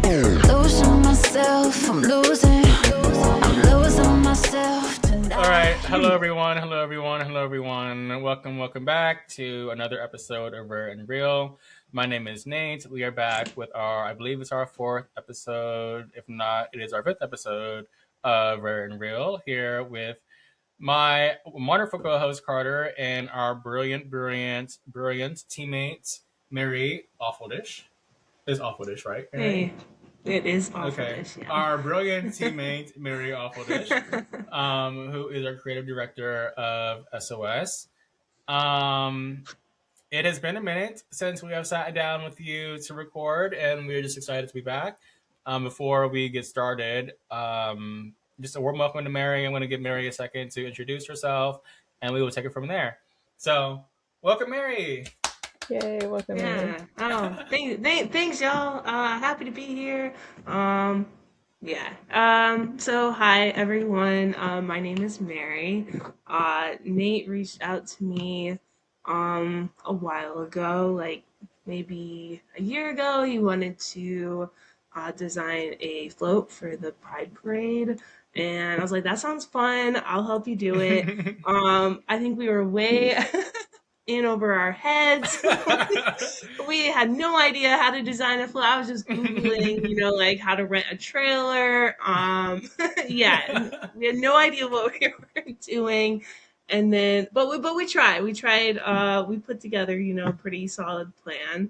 Losing myself, I'm losing myself tonight. All right. Hello, everyone. Hello, everyone. Hello, everyone. Welcome back to another episode of Rare and Real. My name is Nate. We are back with I believe it's our fourth episode. If not, it is our fifth episode of Rare and Real here with my wonderful co-host Carter and our brilliant teammate Mary Aufuldish. It's Aufuldish, right? Hey, it is Okay. Aufuldish, yeah. Our brilliant teammate, Mary Aufuldish, who is our creative director of SOS. It has been a minute since we have sat down with you to record, and we're just excited to be back. Before we get started, just a warm welcome to Mary. I'm going to give Mary a second to introduce herself, and we will take it from there. So, welcome, Mary. Yay, welcome. Yeah. Oh, thanks, y'all. Happy to be here. So hi, everyone. My name is Mary. Nate reached out to me a while ago, like maybe a year ago. He wanted to design a float for the Pride Parade. And I was like, that sounds fun. I'll help you do it. I think we were way in over our heads. We had no idea how to design a float. I was just Googling, like how to rent a trailer. Yeah, we had no idea what we were doing. And then, but we tried. We put together, a pretty solid plan.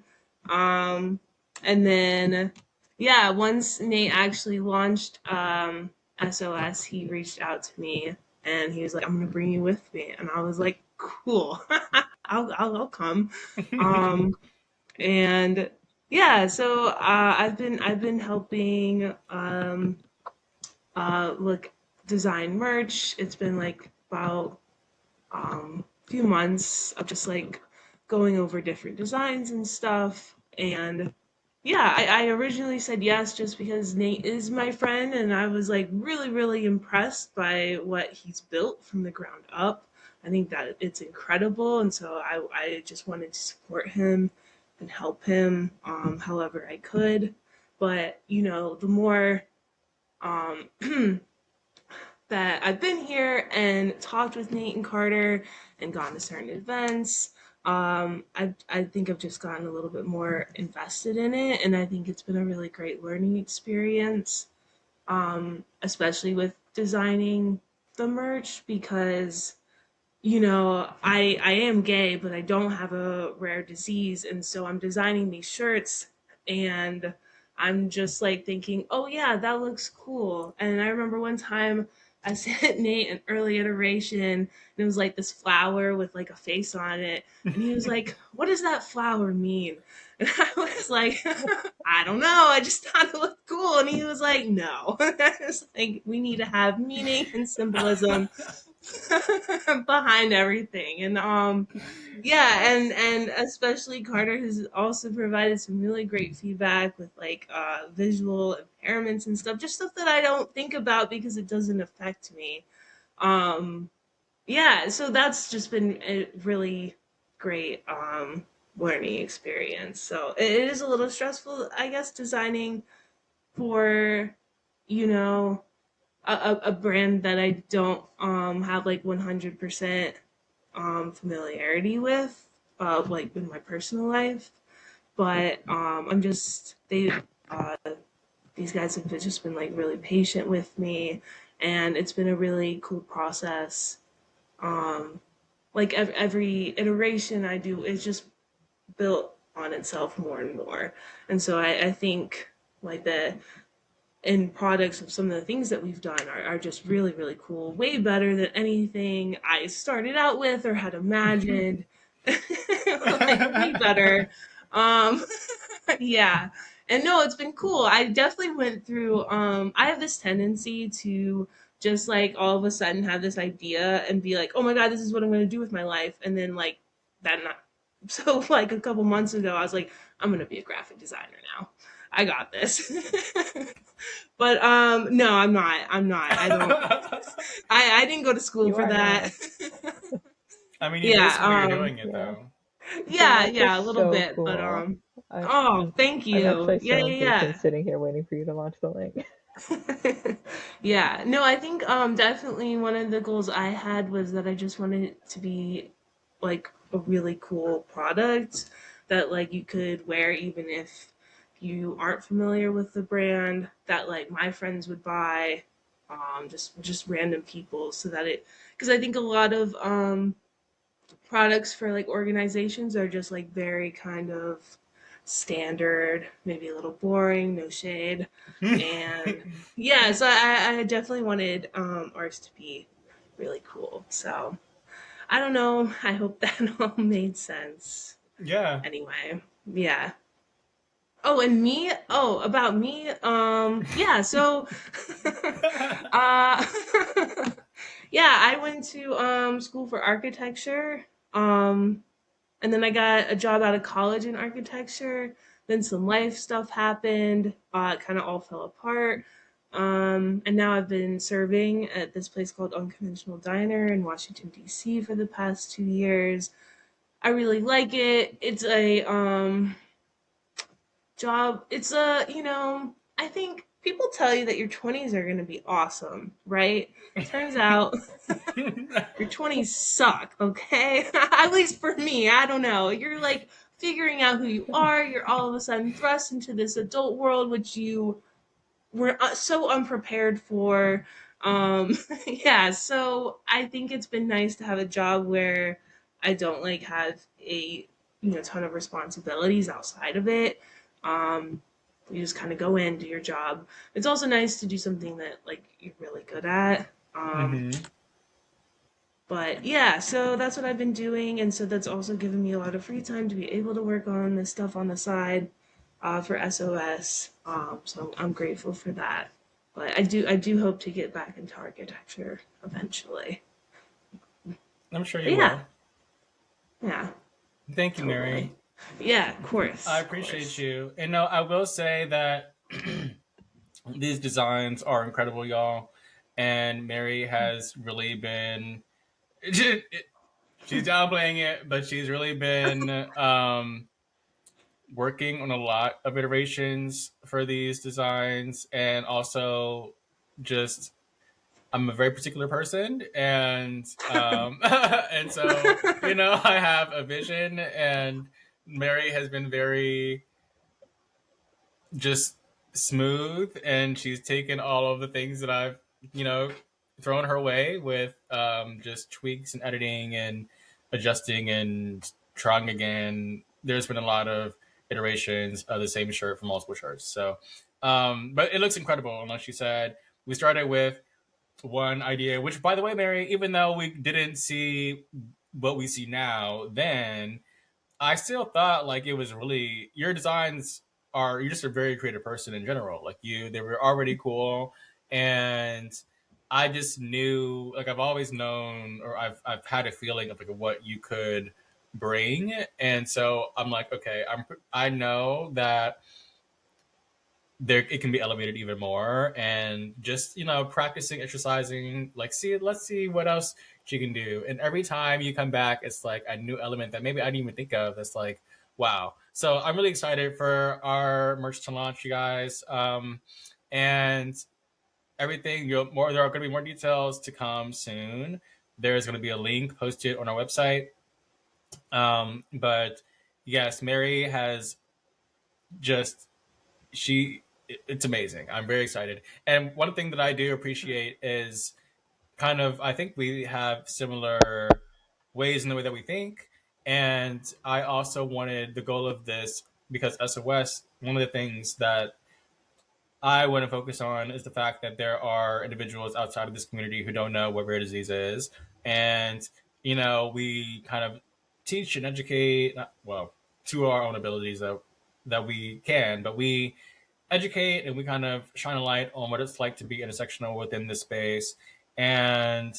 And then, yeah, once Nate actually launched SOS, he reached out to me and he was like, "I'm gonna bring you with me," and I was like, "Cool." I'll come. And yeah, so I've been helping like design merch. It's been like about few months of just like going over different designs and stuff. And yeah, I originally said yes just because Nate is my friend, and I was like really impressed by what he's built from the ground up. I think that it's incredible, and so I just wanted to support him and help him however I could. But the more that I've been here and talked with Nate and Carter and gone to certain events, I think I've just gotten a little bit more invested in it, and I think it's been a really great learning experience, especially with designing the merch because I am gay, but I don't have a rare disease. And so I'm designing these shirts and I'm just like thinking, oh yeah, that looks cool. And I remember one time I sent Nate an early iteration and it was like this flower with like a face on it. And he was like, what does that flower mean? And I was like, I don't know. I just thought it looked cool. And he was like, no. It's like, we need to have meaning and symbolism behind everything. And yeah, and especially Carter has also provided some really great feedback with like visual impairments and stuff, just stuff that I don't think about because it doesn't affect me. Yeah, so that's just been a really great learning experience. So it is a little stressful, I guess, designing for a brand that I don't have like 100% familiarity with, like in my personal life. But I'm just these guys have just been like really patient with me, and it's been a really cool process. Like every iteration I do is just built on itself more and more, and so I think like the end products of some of the things that we've done are just really cool, way better than anything I started out with or had imagined. Like way better. um yeah, and no, it's been cool. I definitely went through I have this tendency to just like all of a sudden have this idea and be like, oh my god, this is what I'm going to do with my life, and then like that not so like a couple months ago I was like, I'm going to be a graphic designer now. I got this. But no, I'm not. I don't. I didn't go to school You for are that. I mean, you Yeah. basically are doing it Yeah. though. Yeah. That's Yeah. A just little so bit. But cool. I, Oh, thank I'm you. actually Yeah, so impatient yeah, sitting here waiting for you to launch the link. yeah. Yeah. No, I think definitely one of the goals I had was that I just wanted it to be like a really cool product that like you could wear even if you aren't familiar with the brand, that like my friends would buy, just random people, so that it, because I think a lot of products for like organizations are just like very kind of standard, maybe a little boring, no shade. And yeah, so I definitely wanted ours to be really cool. So I don't know. I hope that all made sense. Yeah. Anyway, yeah. Oh, and me? Oh, about me? Yeah, so uh yeah, I went to school for architecture. Um and then I got a job out of college in architecture. Then some life stuff happened. It kind of all fell apart. And now I've been serving at this place called Unconventional Diner in Washington, D.C. for the past 2 years. I really like it. It's a job. It's a, I think people tell you that your 20s are going to be awesome, right? Turns out your 20s suck, okay? At least for me, I don't know. You're like figuring out who you are. You're all of a sudden thrust into this adult world, which you were so unprepared for. Yeah, so I think it's been nice to have a job where I don't like have a ton of responsibilities outside of it. Um, you just kind of go in, do your job. It's also nice to do something that like you're really good at. Hmm. But yeah, so that's what I've been doing, and so that's also given me a lot of free time to be able to work on this stuff on the side for SOS. So I'm grateful for that. But I do hope to get back into architecture eventually. I'm sure But you yeah, will. yeah, Thank you, totally. Mary. Yeah, of I course, of appreciate course. you. And no, I will say that these designs are incredible, y'all. And Mary has really been she's downplaying it, but she's really been working on a lot of iterations for these designs, and also just I'm a very particular person, and and so I have a vision, and Mary has been very just smooth, and she's taken all of the things that I've you know thrown her way with just tweaks and editing and adjusting and trying again. There's been a lot of iterations of the same shirt for multiple shirts. So, but it looks incredible. And like she said, we started with one idea, which, by the way, Mary, even though we didn't see what we see now, then I still thought like it was really your designs are you're just a very creative person in general. Like they were already cool, and I just knew like I've always known or I've had a feeling of like what you could bring, and so I'm like okay, I know that there it can be elevated even more, and just practicing, exercising, like let's see what else she can do, and every time you come back it's like a new element that maybe I didn't even think of. That's like wow. So I'm really excited for our merch to launch, you guys, and everything. There are going to be more details to come soon. There's going to be a link posted on our website, but yes, Mary has just it's amazing. I'm very excited. And one thing that I do appreciate is kind of I think we have similar ways in the way that we think. And I also wanted the goal of this because SOS, one of the things that I want to focus on is the fact that there are individuals outside of this community who don't know what rare disease is. And, we kind of teach and educate, well, to our own abilities that we can, but we educate and we kind of shine a light on what it's like to be intersectional within this space. And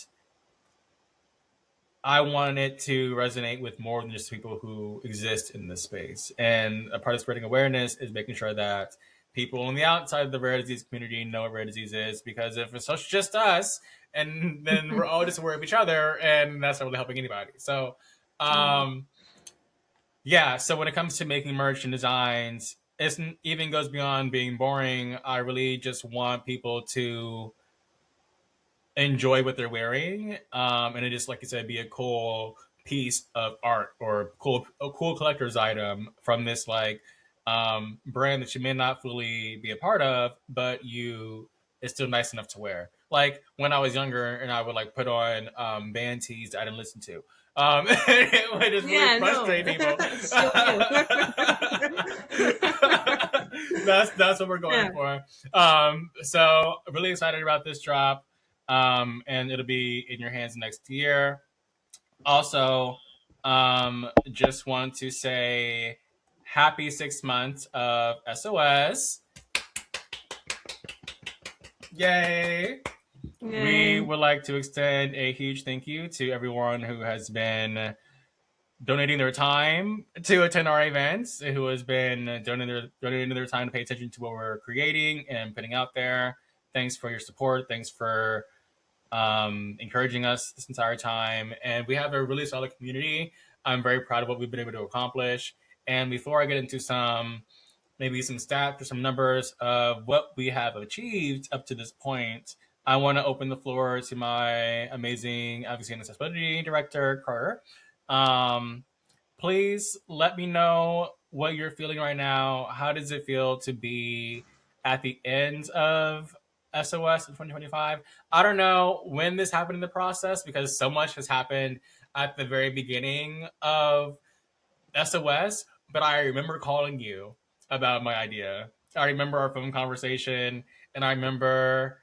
I wanted it to resonate with more than just people who exist in this space. And a part of spreading awareness is making sure that people on the outside of the rare disease community know what rare disease is. Because if it's just us, and then we're all just aware of each other, and that's not really helping anybody. So, Mm. um, yeah, so when it comes to making merch and designs, it even goes beyond being boring. I really just want people to enjoy what they're wearing, and it just, like you said, be a cool piece of art or a cool collector's item from this like brand that you may not fully be a part of, but you it's still nice enough to wear. Like when I was younger, and I would like put on band tees that I didn't listen to. It would just really Yeah, no, frustrate people. still you. That's what we're going Yeah. for. So really excited about this drop, and it'll be in your hands next year. Also, just want to say happy 6 months of SOS. Yay! We Yay. would like to extend a huge thank you to everyone who has been donating their time to attend our events, who has been donating their time to pay attention to what we're creating and putting out there. Thanks for your support. Thanks for encouraging us this entire time. And we have a really solid community. I'm very proud of what we've been able to accomplish. And before I get into maybe some stats or some numbers of what we have achieved up to this point, I want to open the floor to my amazing advocacy and accessibility director, Carter. Um, Please let me know what you're feeling right now. How does it feel to be at the end of SOS in 2025? I don't know when this happened in the process because so much has happened at the very beginning of SOS, but I remember calling you about my idea. I remember our phone conversation, and I remember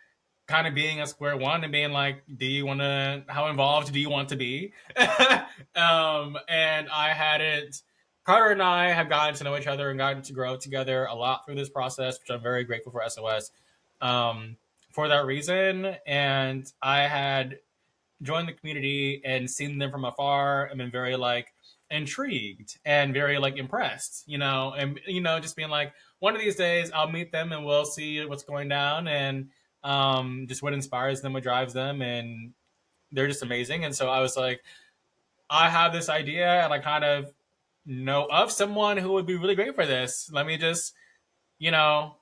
kind of being at square one and being like, "Do you want to? How involved do you want to be?" And I hadn't. Carter and I have gotten to know each other and gotten to grow together a lot through this process, which I'm very grateful for SOS for that reason. And I had joined the community and seen them from afar and been very like intrigued and very like impressed, and just being like, one of these days I'll meet them and we'll see what's going down, and just what inspires them, what drives them, and they're just amazing. And so I was like, I have this idea and I kind of know of someone who would be really great for this. Let me just you know,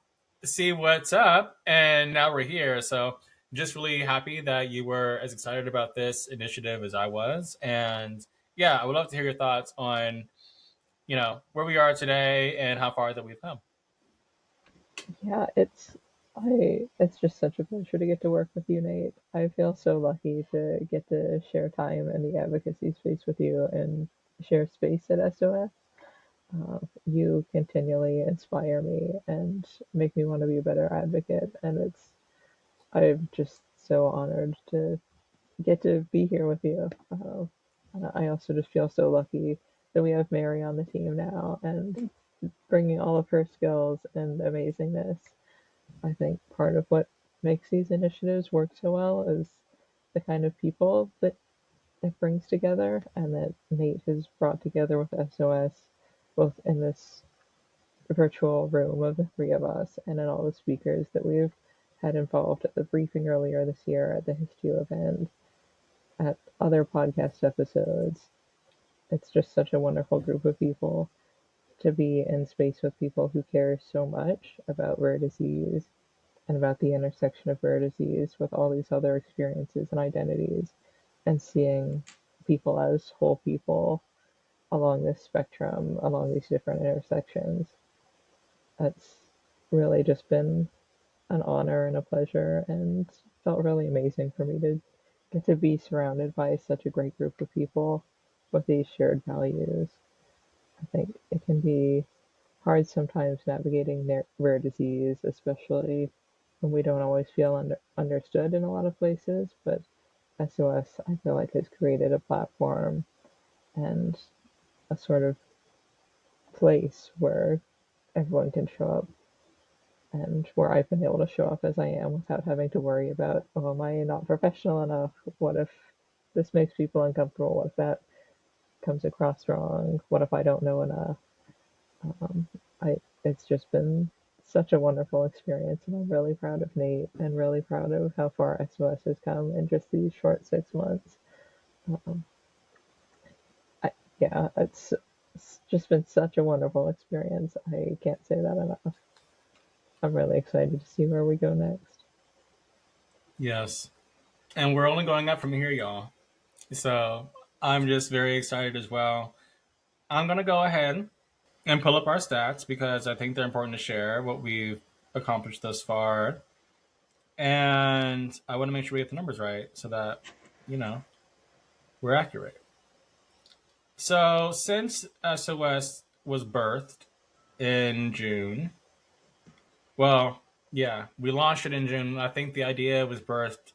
see what's up. And now we're here. So just really happy that you were as excited about this initiative as I was. And yeah, I would love to hear your thoughts on, where we are today and how far that we've come. Yeah, it's just such a pleasure to get to work with you, Nate. I feel so lucky to get to share time in the advocacy space with you and share space at SOS. You continually inspire me and make me want to be a better advocate, and I'm just so honored to get to be here with you. I also just feel so lucky that we have Mary on the team now and bringing all of her skills and amazingness. I think part of what makes these initiatives work so well is the kind of people that it brings together and that Nate has brought together with SOS, both in this virtual room of the three of us and in all the speakers that we've had involved at the briefing earlier this year, at the Histio event, at other podcast episodes. It's just such a wonderful group of people to be in space with people who care so much about rare disease and about the intersection of rare disease with all these other experiences and identities, and seeing people as whole people along this spectrum, along these different intersections. That's really just been an honor and a pleasure, and felt really amazing for me to get to be surrounded by such a great group of people with these shared values. I think it can be hard sometimes navigating rare disease, especially when we don't always feel understood in a lot of places. But SOS, I feel like, has created a platform and a sort of place where everyone can show up, and where I've been able to show up as I am without having to worry about, oh, am I not professional enough? What if this makes people uncomfortable? What if that comes across wrong? What if I don't know enough? Um, it's just been such a wonderful experience, and I'm really proud of Nate and really proud of how far SOS has come in just these short 6 months. Um, I, yeah, It's just been such a wonderful experience. I can't say that enough. I'm really excited to see where we go next. Yes. And we're only going up from here, y'all. So I'm just very excited as well. I'm going to go ahead and pull up our stats because I think they're important to share what we've accomplished thus far. And I want to make sure we get the numbers right so that, you know, we're accurate. So since SOS was birthed in June, well, yeah, we launched it in June. I think the idea was birthed,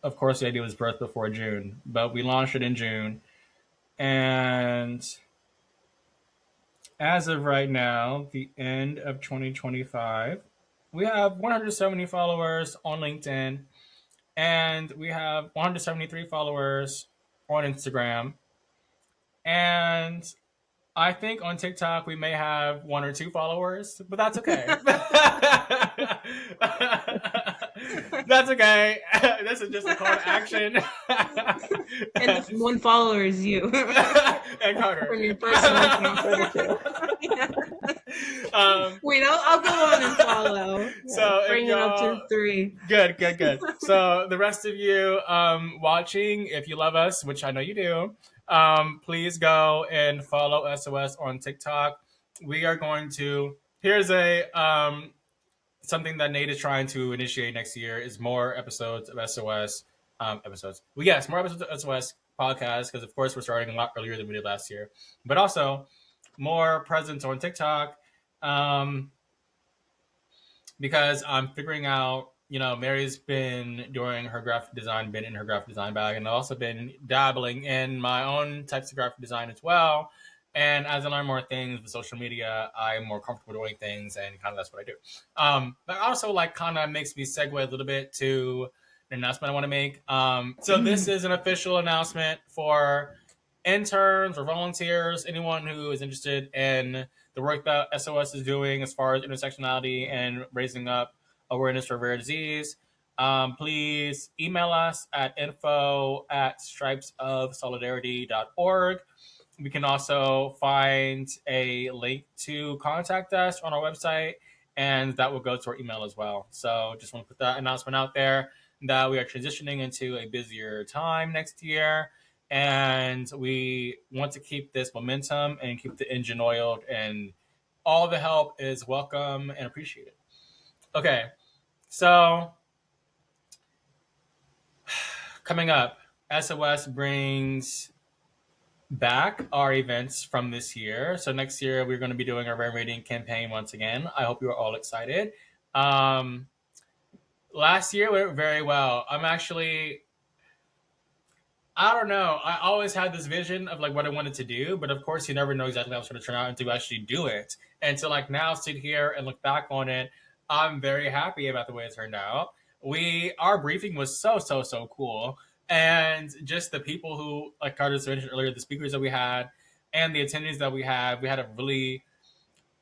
of course, the idea was birthed before June, but we launched it in June. And as of right now, the end of 2025, we have 170 followers on LinkedIn, and we have 173 followers on Instagram. And I think on TikTok we may have 1 or 2 followers, but that's okay. That's okay. This is just a call to action. And the one follower is you. And Carter. From your personal account. Wait, I'll go on and follow. So bring it up to 3. Good. So the rest of you watching, if you love us, which I know you do, please go and follow SOS on TikTok. We are going to. Here's a something that Nate is trying to initiate next year is more episodes of SOS episodes. Well, yes, more episodes of SOS podcast because of course we're starting a lot earlier than we did last year, but also more presence on TikTok because I'm figuring out. You know, Mary's been doing her graphic design, been in her graphic design bag, and I've also been dabbling in my own types of graphic design as well. And as I learn more things with social media, I'm more comfortable doing things, and kind of that's what I do. But also, like, kind of makes me segue a little bit to an announcement I want to make. So this is an official announcement for interns or volunteers, anyone who is interested in the work that SOS is doing as far as intersectionality and raising up awareness for rare disease. Please email us at info@stripesofsolidarity.org. We can also find a link to contact us on our website, and that will go to our email as well. So just want to put that announcement out there that we are transitioning into a busier time next year, and we want to keep this momentum and keep the engine oiled, and all the help is welcome and appreciated. Okay, so coming up, SOS brings back our events from this year. So next year we're going to be doing our rare reading campaign once again. I hope you are all excited. Last year went very well. I don't know. I always had this vision of like what I wanted to do, but of course you never know exactly how it's going to turn out until you actually do it. And to like now sit here and look back on it, I'm very happy about the way it turned out. Our briefing was so cool. And just the people who, like Carter mentioned earlier, the speakers that we had and the attendees that we had a really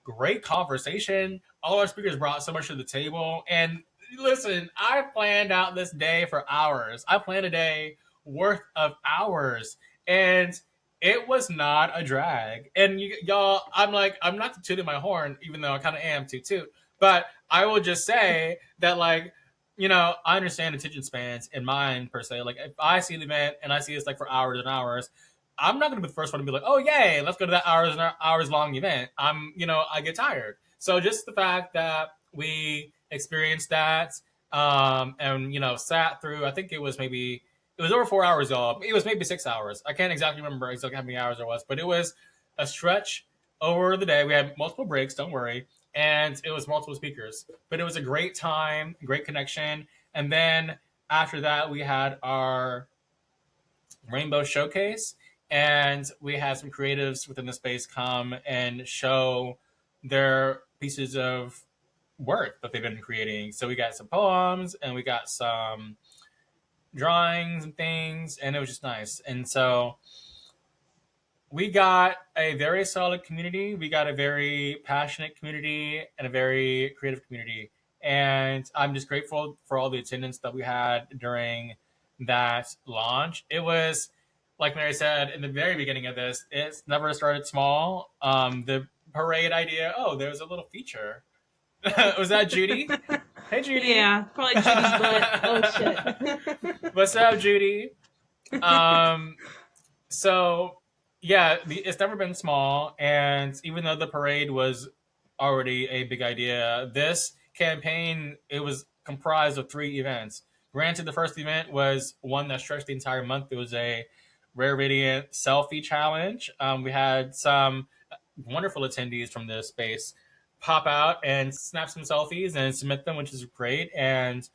great conversation. All our speakers brought so much to the table. And listen, I planned out this day for hours. I planned a day worth of hours. And it was not a drag. And y'all, I'm not tooting my horn, even though I kind of am toot. But I will just say that, like, you know, I understand attention spans in mine per se. Like, if I see an event and I see it's like for hours and hours, I'm not going to be the first one to be like, oh, yay, let's go to that hours long event. I get tired. So just the fact that we experienced that and, sat through, I think it was over 4 hours, y'all. It was maybe 6 hours. I can't exactly remember exactly how many hours it was, but it was a stretch over the day. We had multiple breaks, don't worry. And it was multiple speakers, but it was a great time, great connection. And then after that, we had our Rainbow Showcase, and we had some creatives within the space come and show their pieces of work that they've been creating. So we got some poems and we got some drawings and things, and it was just nice. And so we got a very solid community. We got a very passionate community and a very creative community. And I'm just grateful for all the attendance that we had during that launch. It was like Mary said in the very beginning of this, it's never started small. The parade idea. Oh, there was a little feature. Was that Judy? Hey, Judy. Yeah, probably Judy's butt. Oh shit. What's up, Judy? Um, so yeah, it's never been small, and even though the parade was already a big idea, this campaign it was comprised of three events. Granted, the first event was one that stretched the entire month. It was a Rare Radiant selfie challenge. We had some wonderful attendees from the space pop out and snap some selfies and submit them, which is great. And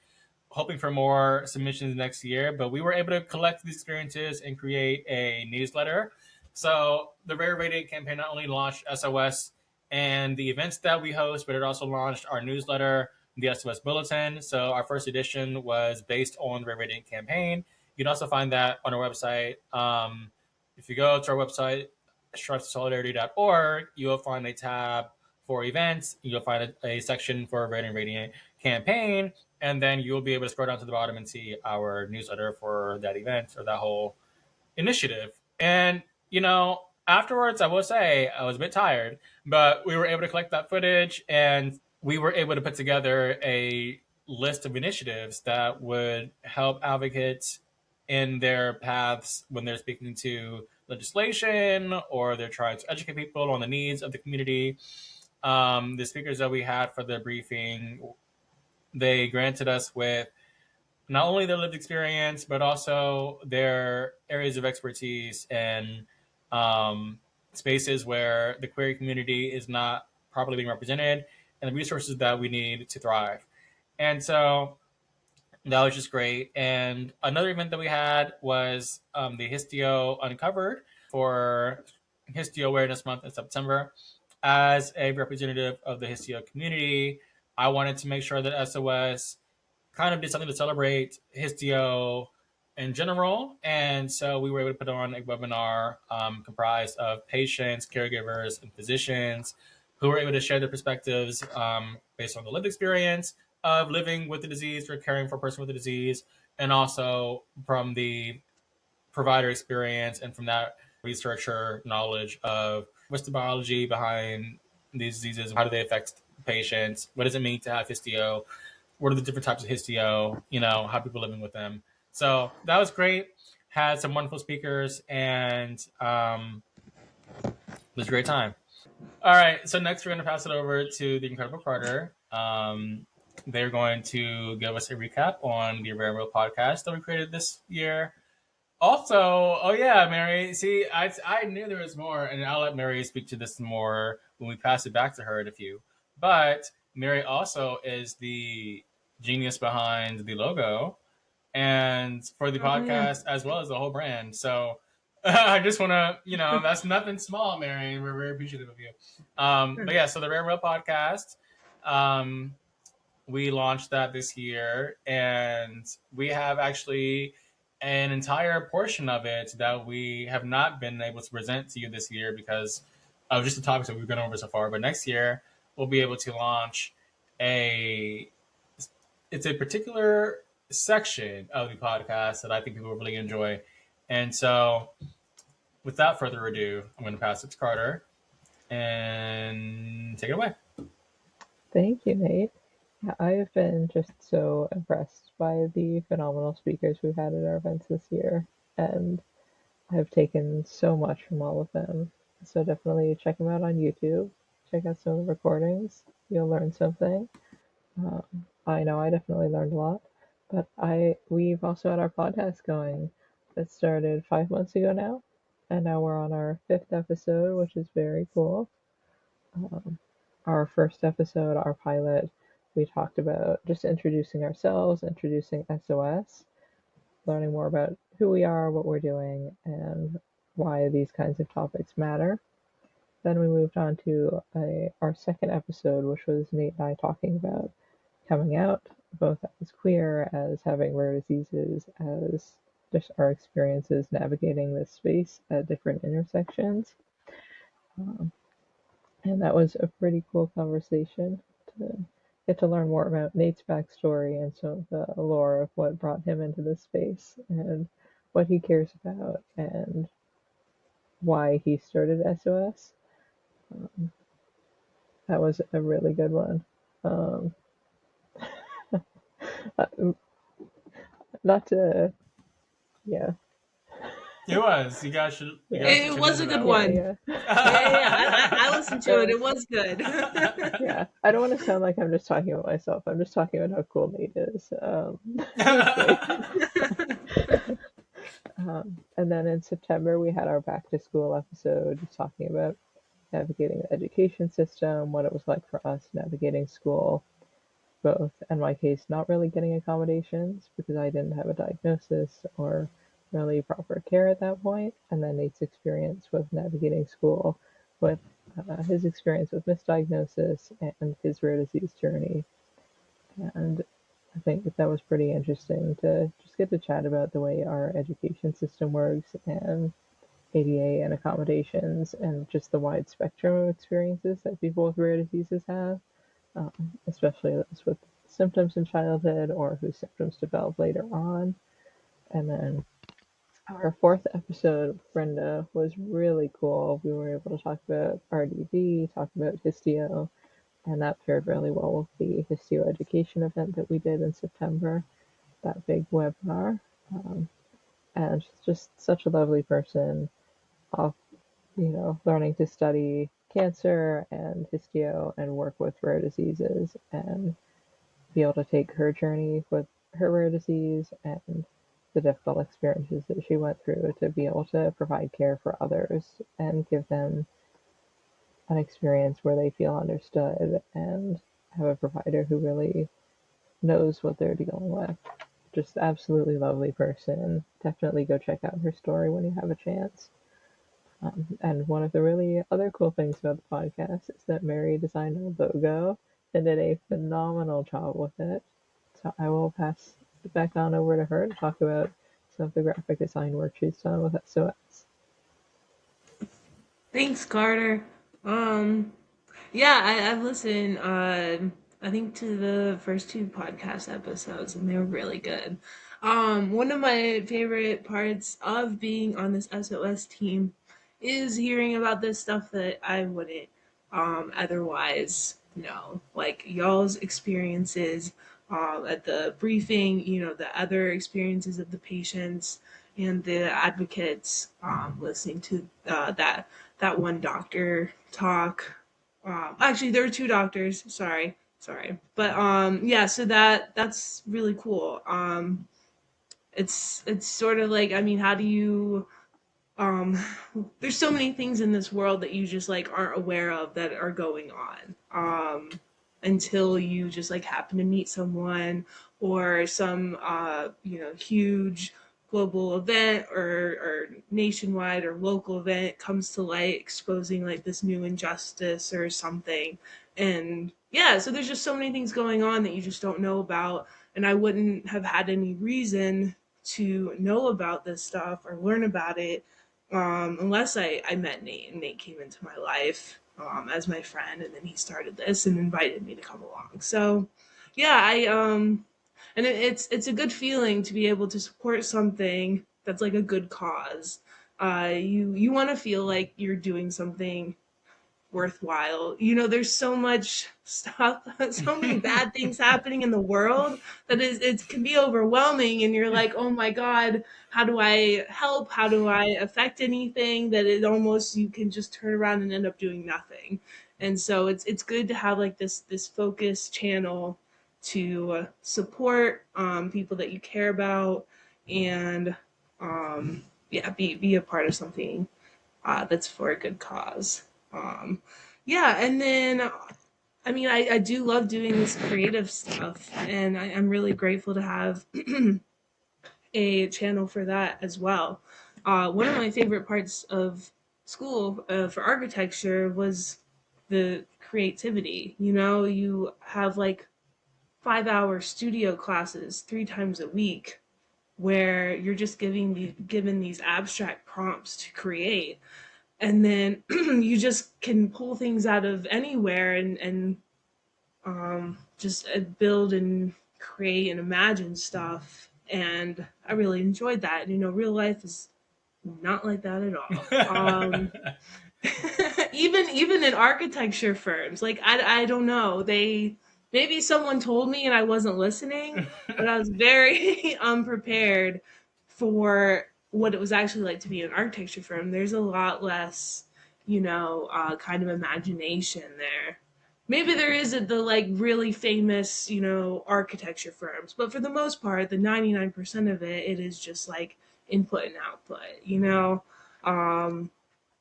hoping for more submissions next year, but we were able to collect these experiences and create a newsletter. So the Rare Radiant campaign not only launched SOS and the events that we host, but it also launched our newsletter, the SOS Bulletin. So our first edition was based on the Rare Radiant campaign. You can also find that on our website. If you go to our website, stripesolidarity.org, you'll find a tab for events. You'll find a section for Red and Radiant campaign, and then you'll be able to scroll down to the bottom and see our newsletter for that event or that whole initiative. And, afterwards, I will say I was a bit tired, but we were able to collect that footage and we were able to put together a list of initiatives that would help advocates in their paths when they're speaking to legislation or they're trying to educate people on the needs of the community. The speakers that we had for the briefing, they granted us with not only their lived experience, but also their areas of expertise and spaces where the queer community is not properly being represented and the resources that we need to thrive. And so that was just great. And another event that we had was the Histio Uncovered for Histio Awareness Month in September. As a representative of the Histio community, I wanted to make sure that SOS kind of did something to celebrate Histio in general. And so we were able to put on a webinar comprised of patients, caregivers, and physicians who were able to share their perspectives based on the lived experience of living with the disease or caring for a person with the disease, and also from the provider experience and from that researcher knowledge of what's the biology behind these diseases, how do they affect patients, what does it mean to have histio, what are the different types of histio, how people living with them. So that was great. Had some wonderful speakers and it was a great time. All right, so next we're going to pass it over to the incredible Carter. They're going to give us a recap on the Rare Real podcast that we created this year. Also, oh yeah, Mary. See, I knew there was more, and I'll let Mary speak to this more when we pass it back to her in a few. But Mary also is the genius behind the logo and for the podcast as well as the whole brand. So I just want to, that's nothing small, Mary. We're very appreciative of you. But yeah, so the Rare Real podcast, we launched that this year, and we have actually an entire portion of it that we have not been able to present to you this year because of just the topics that we've gone over so far. But next year, we'll be able to launch it's a particular section of the podcast that I think people will really enjoy. And so without further ado, I'm going to pass it to Carter and take it away. Thank you, Nate. Yeah, I have been just so impressed by the phenomenal speakers we've had at our events this year, and I've taken so much from all of them. So definitely check them out on YouTube. Check out some of the recordings. You'll learn something. I know I definitely learned a lot, but we've also had our podcast going that started 5 months ago now, and now we're on our 5th episode, which is very cool. Our first episode, our pilot, we talked about just introducing ourselves, introducing SOS, learning more about who we are, what we're doing, and why these kinds of topics matter. Then we moved on to our second episode, which was Nate and I talking about coming out, both as queer, as having rare diseases, as just our experiences navigating this space at different intersections. And that was a pretty cool conversation to get to learn more about Nate's backstory and some of the lore of what brought him into this space. And what he cares about and why he started SOS. Um, that was a really good one. Um, uh, not to, yeah, It was. You yeah, guys should It tune was into a good that yeah, one. one. yeah. Yeah. I listened to it. Uh, It was good. yeah, I don't want to sound like I'm just talking about myself. I'm just talking about how cool Nate is. It's great. And then in September, we had our back to school episode just talking about navigating the education system, what it was like for us navigating school, both in my case, not really getting accommodations because I didn't have a diagnosis or really proper care at that point, and then Nate's experience with navigating school with his experience with misdiagnosis and his rare disease journey. And I think that was pretty interesting to just get to chat about the way our education system works and ADA and accommodations and just the wide spectrum of experiences that people with rare diseases have, especially those with symptoms in childhood or whose symptoms develop later on. And then our fourth episode, Brenda, was really cool. We were able to talk about RDV, talk about histio, and that paired really well with the histio education event that we did in September, that big webinar. Um, and she's just such a lovely person, off, learning to study cancer and histio and work with rare diseases and be able to take her journey with her rare disease and the difficult experiences that she went through to be able to provide care for others and give them an experience where they feel understood and have a provider who really knows what they're dealing with. Just absolutely lovely person. Definitely go check out her story when you have a chance. And one of the really other cool things about the podcast is that Mary designed our logo and did a phenomenal job with it. So I will pass it back on over to her to talk about some of the graphic design work she's done with SOS. Thanks, Carter. Um, yeah, I've listened. I think to the first two podcast episodes, and they were really good. One of my favorite parts of being on this SOS team is hearing about this stuff that I wouldn't otherwise know, like y'all's experiences at the briefing. The other experiences of the patients and the advocates. Listening to that one doctor talk. Actually, there were two doctors. Sorry, but yeah. So that's really cool. It's sort of like, I mean, how do you um? There's so many things in this world that you just like aren't aware of that are going on. Until you just like happen to meet someone or some huge global event or nationwide or local event comes to light exposing like this new injustice or something. And yeah, so there's just so many things going on that you just don't know about, and I wouldn't have had any reason to know about this stuff or learn about it unless I met Nate and Nate came into my life as my friend, and then he started this and invited me to come along. So yeah, and it's a good feeling to be able to support something that's like a good cause. You want to feel like you're doing something worthwhile. There's so much stuff, so many bad things happening in the world that it can be overwhelming, and you're like, oh my god, how do I help? How do I affect anything? That it almost you can just turn around and end up doing nothing. And so it's good to have like this focus channel to support people that you care about, and yeah, be a part of something that's for a good cause. Um, yeah, and then I mean, I do love doing this creative stuff, and I'm really grateful to have a channel for that as well. One of my favorite parts of school for architecture was the creativity. You have like 5-hour studio classes 3 times a week where you're just given these abstract prompts to create, and then you just can pull things out of anywhere and just build and create and imagine stuff and I really enjoyed that. Real life is not like that at all. Even in architecture firms, like I don't know, they maybe someone told me and I wasn't listening, but I was very unprepared for what it was actually like to be in an architecture firm. There's a lot less, kind of imagination there. Maybe there isn't the like really famous, architecture firms, but for the most part, the 99% of it is just like input and output.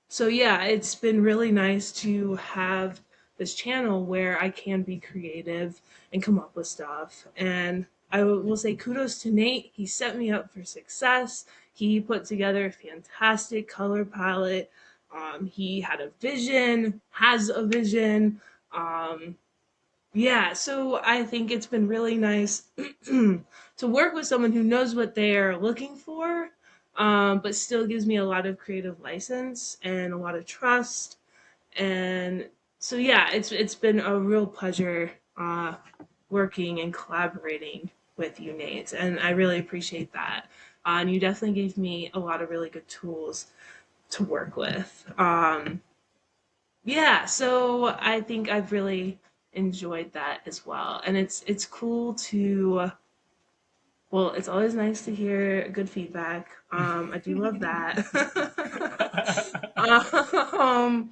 So yeah, it's been really nice to have this channel where I can be creative and come up with stuff. And I will say kudos to Nate. He set me up for success. He put together a fantastic color palette. He had a vision, has a vision. Um, yeah, so I think it's been really nice to work with someone who knows what they're looking for, but still gives me a lot of creative license and a lot of trust. And so yeah, it's been a real pleasure working and collaborating with you, Nate, and I really appreciate that. And you definitely gave me a lot of really good tools to work with. Yeah, so I think I've really enjoyed that as well. And it's cool to well, it's always nice to hear good feedback. I do love that. um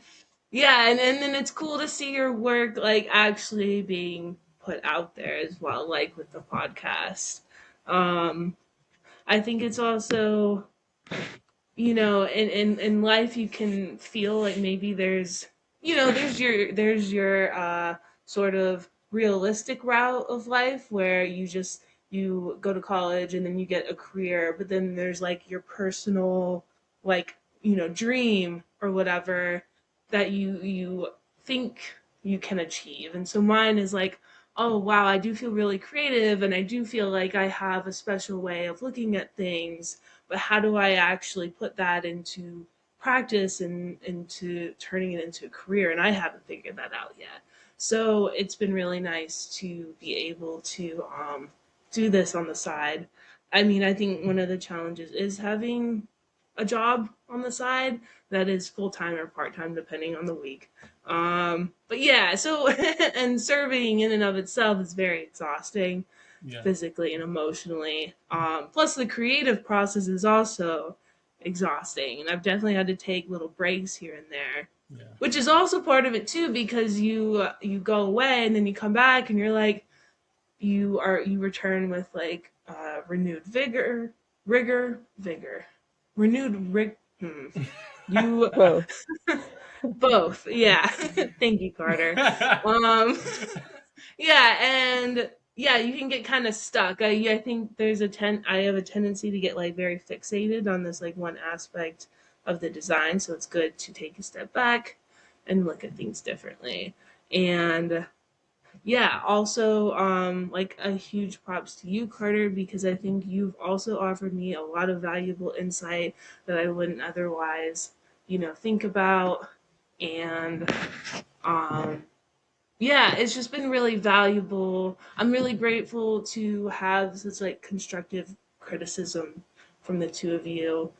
yeah, and then it's cool to see your work like actually being put out there as well, like with the podcast. Um I think it's also, in life you can feel like maybe there's your sort of realistic route of life where you go to college and then you get a career, but then there's like your personal, like, dream or whatever that you think you can achieve. And so mine is like, oh wow, I do feel really creative and I do feel like I have a special way of looking at things, but how do I actually put that into practice and into turning it into a career? And I haven't figured that out yet. So it's been really nice to be able to do this on the side. I mean, I think one of the challenges is having a job on the side that is full time or part time, depending on the week. But yeah, so and serving in and of itself is very exhausting Yeah. physically and emotionally. Plus, the creative process is also exhausting, and I've definitely had to take little breaks here and there, Yeah. which is also part of it too, because you go away and then you come back and you're like you return with like renewed vigor, renewed rig. You Both. both, yeah. Thank you, Carter. Um, yeah, and yeah, you can get kind of stuck. I think I have a tendency to get like very fixated on this like one aspect of the design, so it's good to take a step back and look at things differently. And yeah, also like a huge props to you, Carter, because I think you've also offered me a lot of valuable insight that I wouldn't otherwise, think about. And um yeah, it's just been really valuable. I'm really grateful to have such like constructive criticism from the two of you,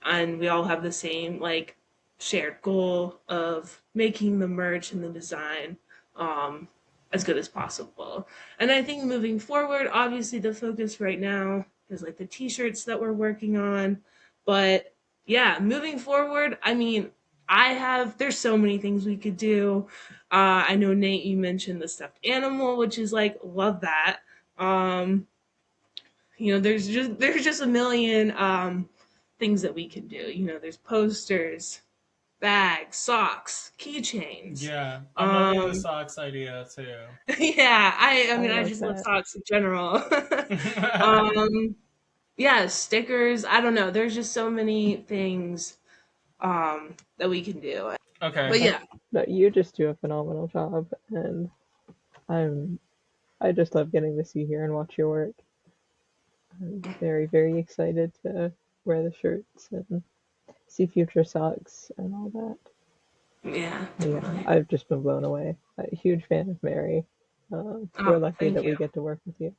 and we all have the same like shared goal of making the merch and the design um as good as possible. And I think moving forward, obviously the focus right now is like the t-shirts that we're working on, but yeah, moving forward, I mean, there's so many things we could do. I know, Nate, you mentioned the stuffed animal, which is like, love that. Um, there's just a million things that we can do. There's posters, bags, socks, keychains. Yeah. I'm loving the Um, socks idea too. yeah, I I mean, I love just love that. socks in general. um, yeah, stickers. I don't know. There's just so many things that we can do. Okay. But yeah, No, you just do a phenomenal job, and I'm I just love getting to see here and watch your work. I'm very, very excited to wear the shirts and see future socks and all that. yeah, Yeah, totally. I've just been blown away. A huge fan of Mary. Oh, We're lucky thank that you. we get to work with you. I'm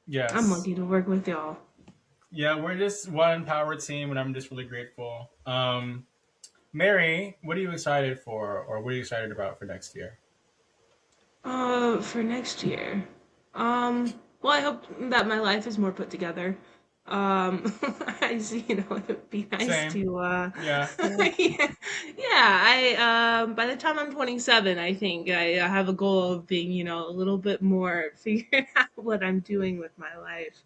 Yes. lucky to work with y'all. Yeah, we're just one power team, and I'm just really grateful. Mary, what are you excited for, or what are you excited about for next year? For next year. Well, I hope that my life is more put together. I see, it'd be nice Same. to, Yeah. Yeah. yeah, by the time I'm 27, I think I have a goal of being, a little bit more figuring out what I'm doing with my life.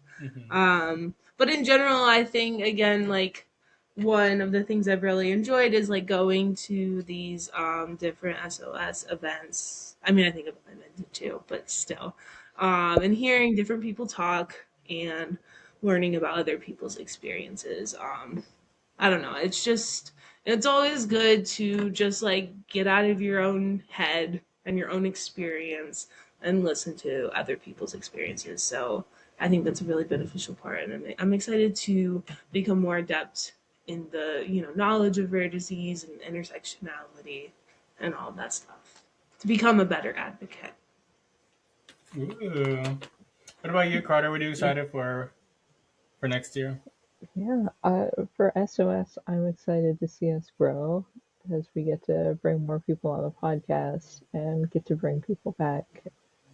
Hmm. But in general, I think, again, like, one of the things I've really enjoyed is like going to these different SOS events. I mean, I think I'm into too, but still, and hearing different people talk and learning about other people's experiences. I don't know. It's always good to just like get out of your own head and your own experience and listen to other people's experiences. So I think that's a really beneficial part, and I'm excited to become more adept in the knowledge of rare disease and intersectionality and all that stuff to become a better advocate. Ooh. What about you, Carter? What are you Yeah. excited for next year? Yeah, for SOS, I'm excited to see us grow as we get to bring more people on the podcast and get to bring people back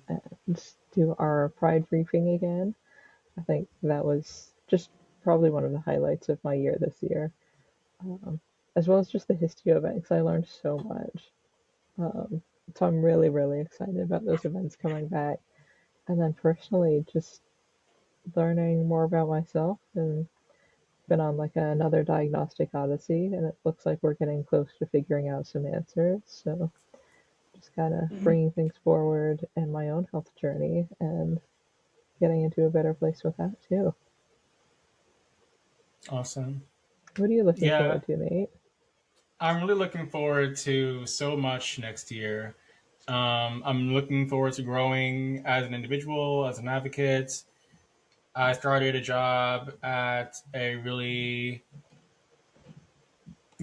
and do our Pride briefing again. I think that was just probably one of the highlights of my year this year, um, as well as just the history events. I learned so much. Um, so I'm really, really excited about those events coming back. And then personally, just learning more about myself and been on like another diagnostic odyssey, and it looks like we're getting close to figuring out some answers. So just kind of Mhm. bringing things forward in my own health journey and getting into a better place with that too. Awesome. What are you looking Yeah, forward to, Nate? I'm really looking forward to so much next year. I'm looking forward to growing as an individual, as an advocate. I started a job at a really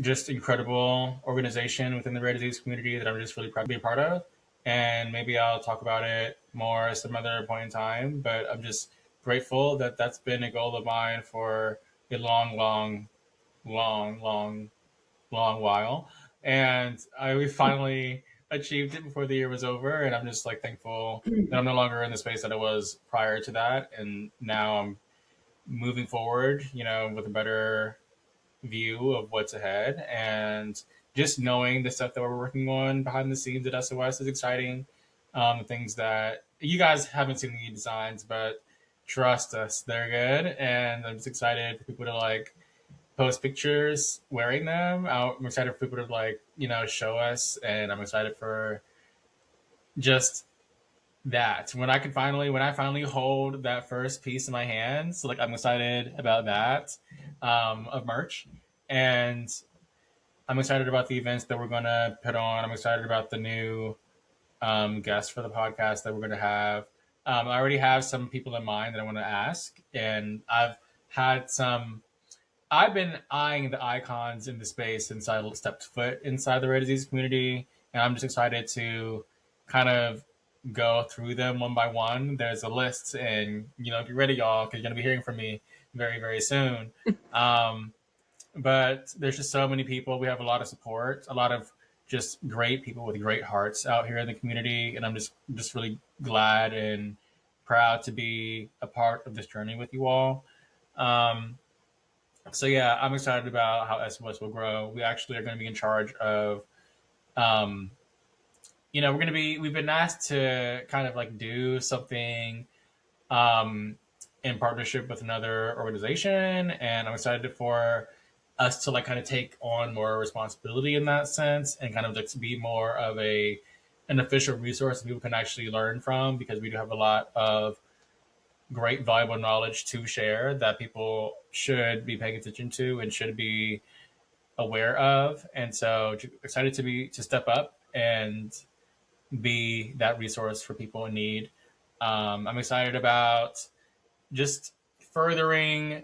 just incredible organization within the rare disease community that I'm just really proud to be a part of. And maybe I'll talk about it more at some other point in time. But I'm just grateful that that's been a goal of mine for a long, long, long, long, long while. And we finally achieved it before the year was over. And I'm just like thankful that I'm no longer in the space that I was prior to that. And now I'm moving forward, with a better view of what's ahead, and just knowing the stuff that we're working on behind the scenes at SOS is exciting. The things that you guys haven't seen the designs, but trust us, they're good, and I'm just excited for people to like post pictures wearing them. I'm excited for people to like show us, and I'm excited for just that when I finally hold that first piece in my hands, like I'm excited about that of merch. And I'm excited about the events that we're going to put on. I'm excited about the new guests for the podcast that we're going to have. I already have some people in mind that I want to ask, and had some. I've been eyeing the icons in the space since I stepped foot inside the rare disease community, and I'm just excited to kind of go through them one by one. There's a list, and get ready, y'all, because you're going to be hearing from me very, very soon. Um, but there's just so many people. We have a lot of support, a lot of just great people with great hearts out here in the community, and I'm just really glad and proud to be a part of this journey with you all. Um, so yeah, I'm excited about how SOS will grow. We actually are going to be in charge of, um, we've been asked to kind of like do something um, in partnership with another organization, and I'm excited for us to like kind of take on more responsibility in that sense, and kind of like to be more of an official resource that people can actually learn from, because we do have a lot of great valuable knowledge to share that people should be paying attention to and should be aware of. And so excited to step up and be that resource for people in need. I'm excited about just furthering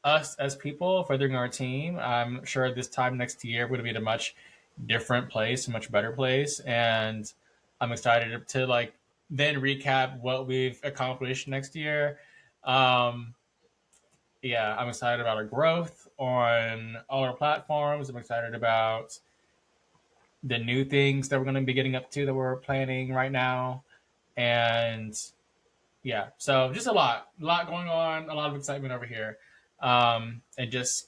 us as people, furthering our team. I'm sure this time next year we're going to be at a much different place, a much better place, and I'm excited to like then recap what we've accomplished next year. Um, yeah, I'm excited about our growth on all our platforms. I'm excited about the new things that we're going to be getting up to that we're planning right now. And yeah, so just a lot going on, a lot of excitement over here. And just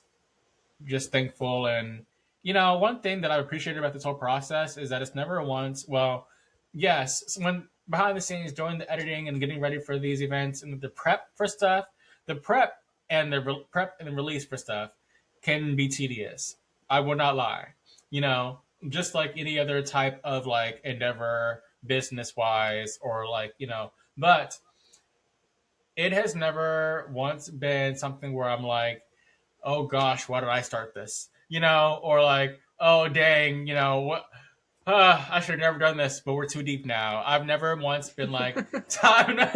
thankful. And one thing that I appreciated about this whole process is that it's never once, well, yes, when behind the scenes doing the editing and getting ready for these events and the prep for stuff, the prep and the release for stuff can be tedious. I will not lie. Just like any other type of like endeavor, business wise, or like but it has never once been something where I'm like, oh gosh, why did I start this? Or like, oh dang, what? I should have never done this, but we're too deep now. I've never once been like, time, like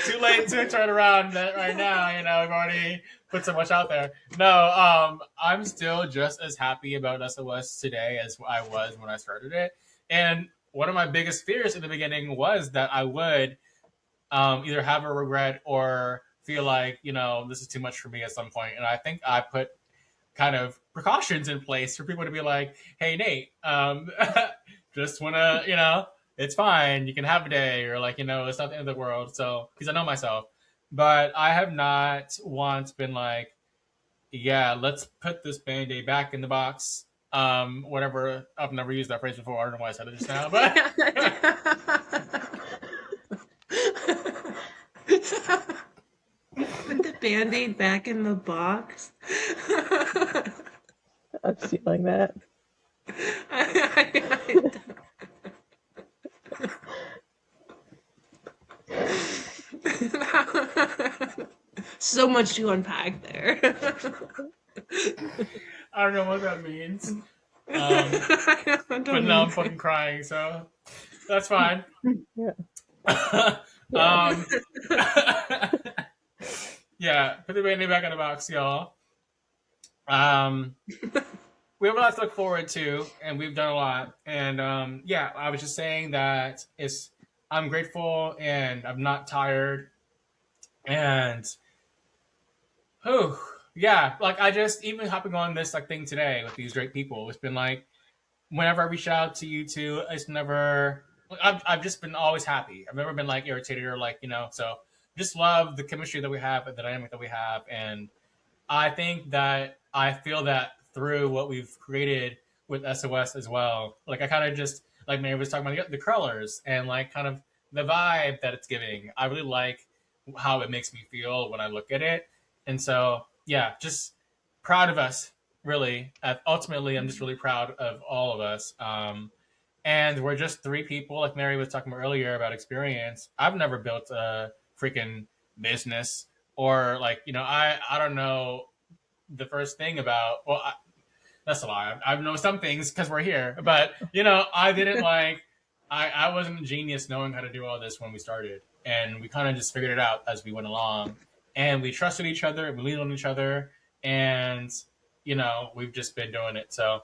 too late to turn around right now. We've already put so much out there. No, I'm still just as happy about SOS today as I was when I started it. And one of my biggest fears in the beginning was that I would either have a regret or feel like this is too much for me at some point. And I think I put kind of precautions in place for people to be like, hey Nate, just wanna it's fine, you can have a day, or like it's not the end of the world. So because I know myself, but I have not once been like, yeah, let's put this band-aid back in the box. Whatever, I've never used that phrase before. I don't know why I said it just now, but Put the Band-Aid back in the box. I'm stealing that. So much to unpack there. I don't know what that means. I don't But now I'm either. fucking crying, so that's fine. Yeah. um, yeah, put the band-aid back in the box, y'all. We have a lot to look forward to, and we've done a lot. And yeah, I was just saying that I'm grateful and I'm not tired. And whew, yeah, like I just even hopping on this like thing today with these great people, it's been like whenever I reach out to you two, it's never. I've just been always happy. I've never been like irritated or like so just love the chemistry that we have, the dynamic that we have, and I think that I feel that through what we've created with SOS as well. Like I kind of just like Mary was talking about the colors and like kind of the vibe that it's giving. I really like how it makes me feel when I look at it, and so yeah, just proud of us. Really, ultimately, I'm just really proud of all of us. And we're just three people, like Mary was talking about earlier about experience. I've never built a freaking business or like I don't know the first thing about that's a lie. I know some things because we're here, but I didn't like I wasn't a genius knowing how to do all this when we started, and we kind of just figured it out as we went along, and we trusted each other, we leaned on each other, and we've just been doing it. So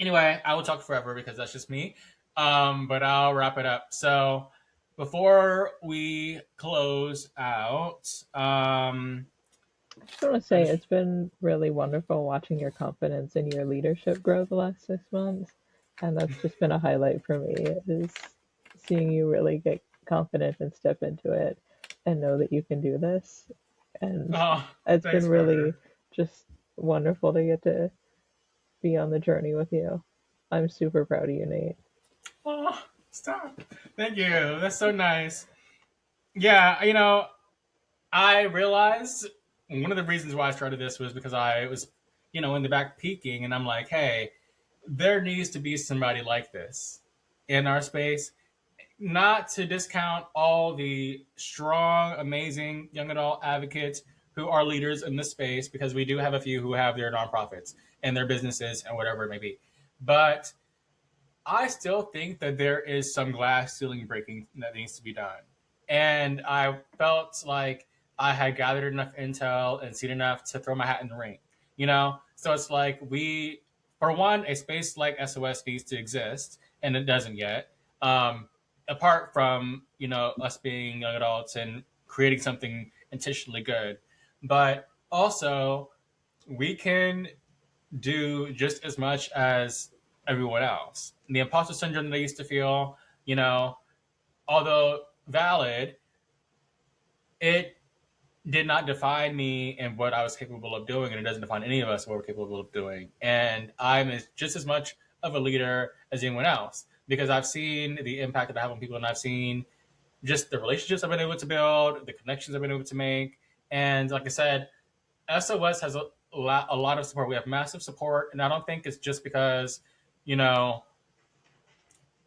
anyway, I will talk forever because that's just me. But I'll wrap it up. So before we close out, I just want to say it's been really wonderful watching your confidence and your leadership grow the last 6 months. And that's just been a highlight for me, is seeing you really get confident and step into it and know that you can do this. And oh, it's thanks, been really Carter. just wonderful to get to be on the journey with you. I'm super proud of you, Nate. Oh, stop. Thank you. That's so nice. Yeah, I realized one of the reasons why I started this was because I was, in the back peeking, and I'm like, hey, there needs to be somebody like this in our space. Not to discount all the strong, amazing young adult advocates who are leaders in this space, because we do have a few who have their nonprofits and their businesses and whatever it may be. But I still think that there is some glass ceiling breaking that needs to be done. And I felt like I had gathered enough intel and seen enough to throw my hat in the ring, So it's like for one, a space like SOS needs to exist, and it doesn't yet. Apart from, us being young adults and creating something intentionally good. But also, we can do just as much as everyone else. The imposter syndrome that I used to feel, you know, although valid, it did not define me and what I was capable of doing, and it doesn't define any of us what we're capable of doing. And I'm just as much of a leader as anyone else because I've seen the impact that I have on people, and I've seen just the relationships I've been able to build, the connections I've been able to make. And like I said, SOS has a lot of support. We have massive support, and I don't think it's just because, you know,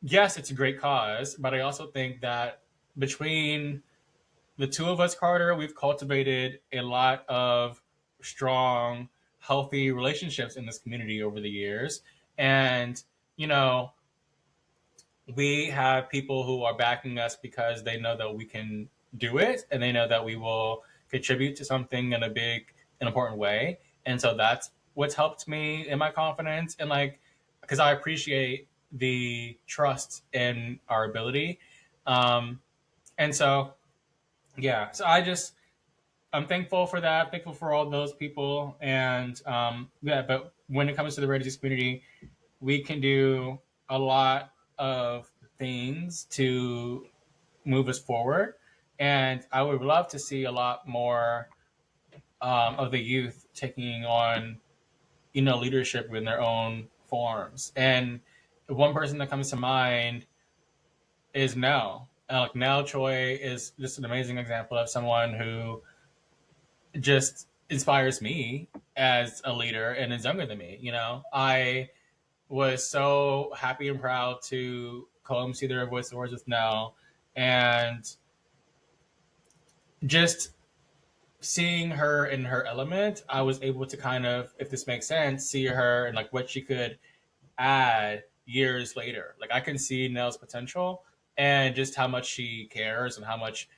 yes, it's a great cause, but I also think that between the two of us, Carter, we've cultivated a lot of strong, healthy relationships in this community over the years. And, you know, we have people who are backing us because they know that we can do it and they know that we will contribute to something in a big and important way. And so that's what's helped me in my confidence. And like, because I appreciate the trust in our ability. And so, yeah, so I'm thankful for that. Thankful for all those people. And yeah, but when it comes to the rare disease community, we can do a lot of things to move us forward. And I would love to see a lot more of the youth taking on, you know, leadership in their own forms. And one person that comes to mind is Nell. Like Nell Choi is just an amazing example of someone who just inspires me as a leader and is younger than me. You know, I was so happy and proud to co-MC their Voice Awards with Nell, and just seeing her in her element, I was able to kind of, if this makes sense, see her and like what she could add years later. Like I can see Nell's potential and just how much she cares and how much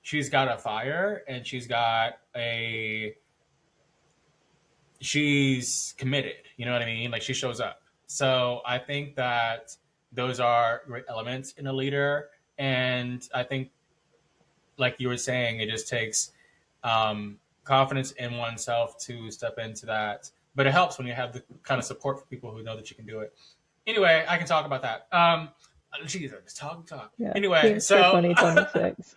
she's got a fire and she's committed. You know what I mean? Like she shows up. So I think that those are great elements in a leader. And I think, like you were saying, it just takes confidence in oneself to step into that. But it helps when you have the kind of support for people who know that you can do it. Anyway, I can talk about that. Jesus, talk. Yeah. Anyway, Teams for so 2026.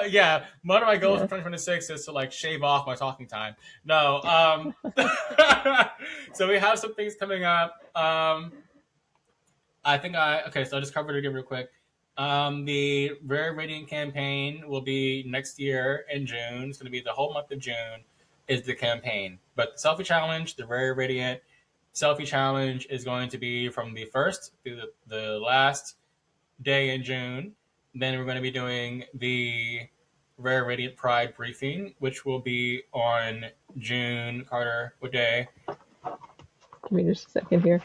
yeah, one of my goals Yeah. for 2026 is to like shave off my talking time. No, so we have some things coming up. Okay, so I'll just cover it again real quick. The Rare Radiant campaign will be next year in June. It's going to be the whole month of June is the campaign. But the Selfie Challenge, the Rare Radiant Selfie Challenge is going to be from the 1st through the last day in June. Then we're going to be doing the Rare Radiant Pride briefing, which will be on June. Carter, what day? Give me just a second here.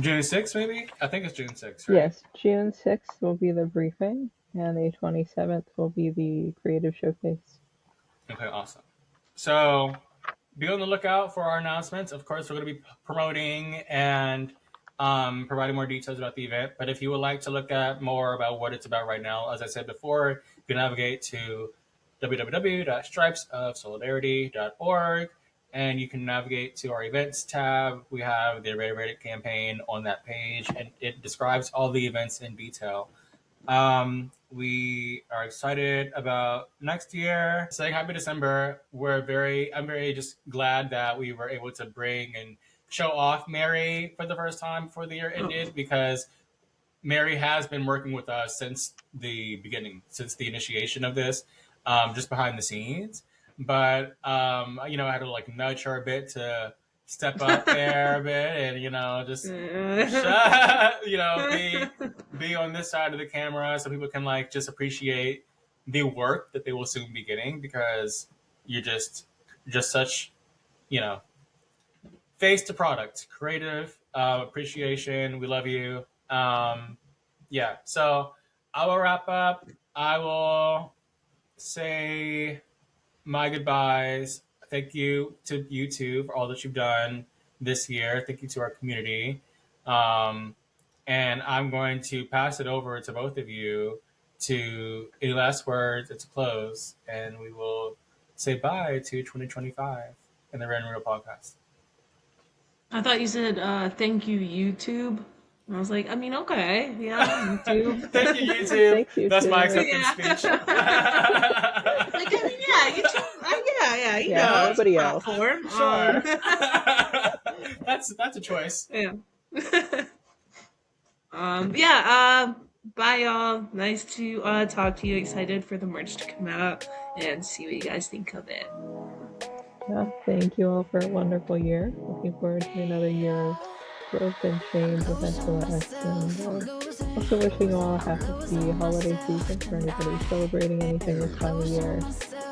June 6th, maybe? I think it's June 6th, right? Yes, June 6th will be the briefing, and the 27th will be the creative showcase. Okay, awesome. So be on the lookout for our announcements. Of course, we're going to be promoting and providing more details about the event. But if you would like to look at more about what it's about right now, as I said before, you can navigate to www.stripesofsolidarity.org, and you can navigate to our events tab. We have the Rare Radiant campaign on that page, and it describes all the events in detail. We are excited about next year. Saying happy December. I'm very just glad that we were able to bring and show off Mary for the first time before the year ended, because Mary has been working with us since the beginning, since the initiation of this, just behind the scenes. But you know, I had to like nudge her a bit to step up there a bit, and you know, just you know, be on this side of the camera so people can like just appreciate the work that they will soon be getting, because you're just such, you know, face to product, creative appreciation. We love you. Yeah, so I will wrap up. I will say my goodbyes. Thank you to you two for all that you've done this year. Thank you to our community. and I'm going to pass it over to both of you to any last words to close, and we will say bye to 2025 in the Red and Real podcast. I thought you said thank you, YouTube. And I was like, I mean, okay, yeah, YouTube. Thank you, YouTube. Thanks, YouTube. That's my acceptance Yeah. speech. Like, I mean, yeah, YouTube. Yeah, you Yeah, know, nobody it's a else. platform. Sure. That's a choice. Yeah. Bye y'all. Nice to talk to you. Excited for the merch to come out and see what you guys think of it. Yeah, thank you all for a wonderful year. Looking forward to another year of growth and change with SOS, and also wishing you all a happy holiday season for anybody celebrating anything this time of year.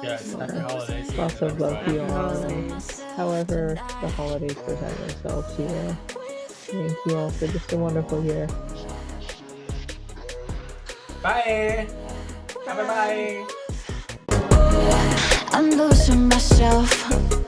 Yes, happy holidays. to Lots of love to you Happy all. holidays. However the holidays present themselves to you. Thank you all for just a wonderful year. Bye. Bye. Bye. I'm losing myself.